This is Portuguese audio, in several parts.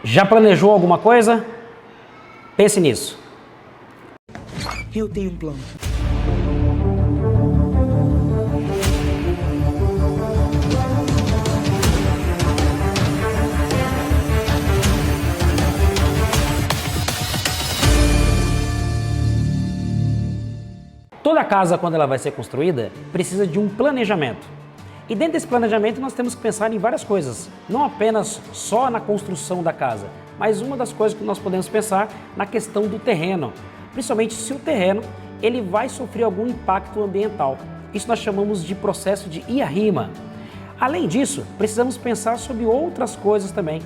Já planejou alguma coisa? Pense nisso. Eu tenho um plano. Toda casa, quando ela vai ser construída, precisa de um planejamento. E dentro desse planejamento nós temos que pensar em várias coisas, não apenas só na construção da casa, mas uma das coisas que nós podemos pensar na questão do terreno, principalmente se o terreno ele vai sofrer algum impacto ambiental. Isso nós chamamos de processo de IARIMA. Além disso, precisamos pensar sobre outras coisas também.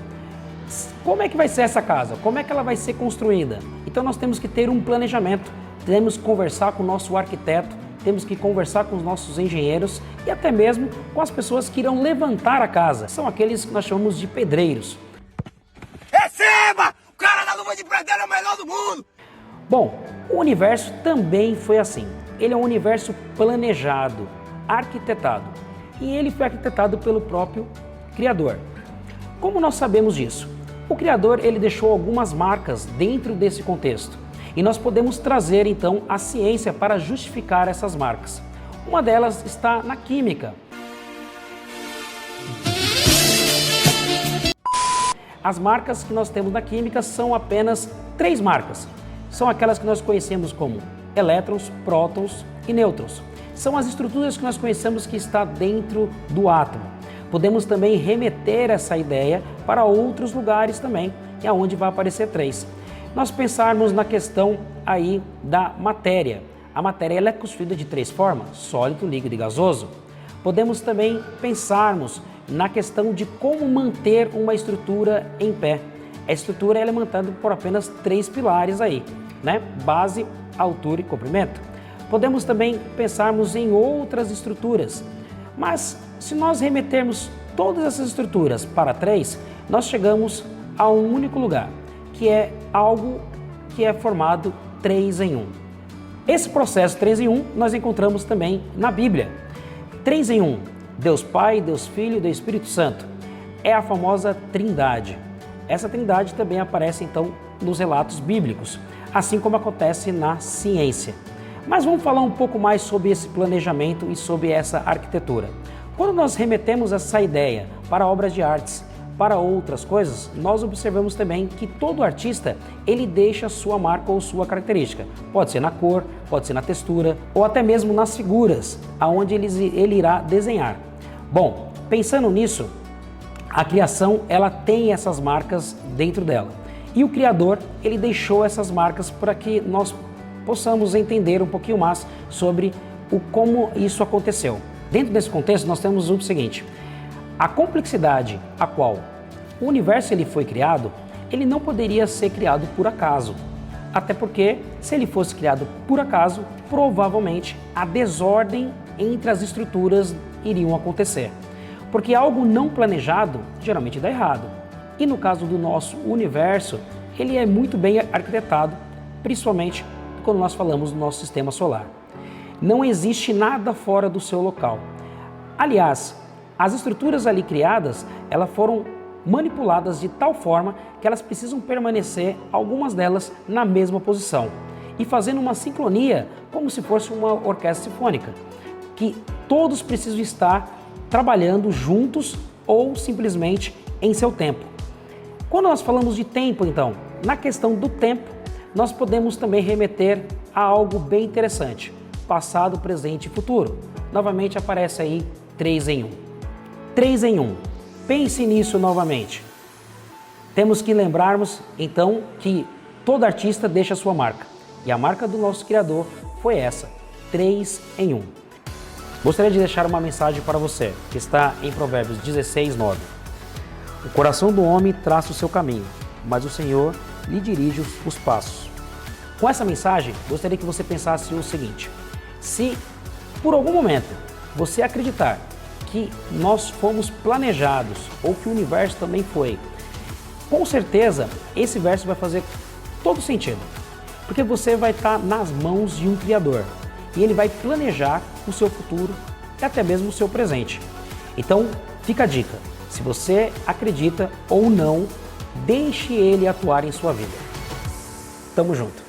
Como é que vai ser essa casa? Como é que ela vai ser construída? Então nós temos que ter um planejamento, temos que conversar com o nosso arquiteto, temos que conversar com os nossos engenheiros e até mesmo com as pessoas que irão levantar a casa. São aqueles que nós chamamos de pedreiros. Receba! O cara da luva de pedreiro é o melhor do mundo! Bom, o universo também foi assim. Ele é um universo planejado, arquitetado. E ele foi arquitetado pelo próprio Criador. Como nós sabemos disso? O Criador ele deixou algumas marcas dentro desse contexto. E nós podemos trazer então a ciência para justificar essas marcas. Uma delas está na química. As marcas que nós temos na química são apenas 3 marcas. São aquelas que nós conhecemos como elétrons, prótons e nêutrons. São as estruturas que nós conhecemos que está dentro do átomo. Podemos também remeter essa ideia para outros lugares também, que é onde vai aparecer 3. Nós pensarmos na questão aí da matéria. A matéria ela é constituída de 3 formas, sólido, líquido e gasoso. Podemos também pensarmos na questão de como manter uma estrutura em pé. A estrutura ela é montada por apenas 3 pilares aí, né? Base, altura e comprimento. Podemos também pensarmos em outras estruturas, mas se nós remetermos todas essas estruturas para 3, nós chegamos a um único lugar, que é algo que é formado 3 em 1. Esse processo 3 em 1 nós encontramos também na Bíblia. 3 em 1, Deus Pai, Deus Filho e Deus Espírito Santo. É a famosa Trindade. Essa Trindade também aparece então nos relatos bíblicos, assim como acontece na ciência. Mas vamos falar um pouco mais sobre esse planejamento e sobre essa arquitetura. Quando nós remetemos essa ideia para obras de artes, para outras coisas, nós observamos também que todo artista ele deixa sua marca ou sua característica. Pode ser na cor, pode ser na textura ou até mesmo nas figuras, aonde ele irá desenhar. Bom, pensando nisso, a criação ela tem essas marcas dentro dela. E o Criador ele deixou essas marcas para que nós possamos entender um pouquinho mais sobre como isso aconteceu. Dentro desse contexto nós temos o seguinte: a complexidade a qual o universo ele foi criado, ele não poderia ser criado por acaso. Até porque, se ele fosse criado por acaso, provavelmente a desordem entre as estruturas iriam acontecer. Porque algo não planejado geralmente dá errado. E no caso do nosso universo, ele é muito bem arquitetado, principalmente quando nós falamos do nosso sistema solar. Não existe nada fora do seu local. Aliás, as estruturas ali criadas, elas foram manipuladas de tal forma que elas precisam permanecer, algumas delas, na mesma posição e fazendo uma sincronia como se fosse uma orquestra sinfônica, que todos precisam estar trabalhando juntos ou simplesmente em seu tempo. Quando nós falamos de tempo, então, na questão do tempo, nós podemos também remeter a algo bem interessante: passado, presente e futuro. Novamente aparece aí 3 em 1. 3 em 1. Pense nisso novamente. Temos que lembrarmos, então, que todo artista deixa sua marca. E a marca do nosso Criador foi essa, 3 em 1. Gostaria de deixar uma mensagem para você, que está em Provérbios 16, 9. O coração do homem traça o seu caminho, mas o Senhor lhe dirige os passos. Com essa mensagem, gostaria que você pensasse o seguinte: se por algum momento você acreditar que nós fomos planejados ou que o universo também foi, com certeza esse verso vai fazer todo sentido, porque você vai estar nas mãos de um Criador e ele vai planejar o seu futuro e até mesmo o seu presente. Então fica a dica: se você acredita ou não Deixe ele atuar em sua vida. Tamo junto.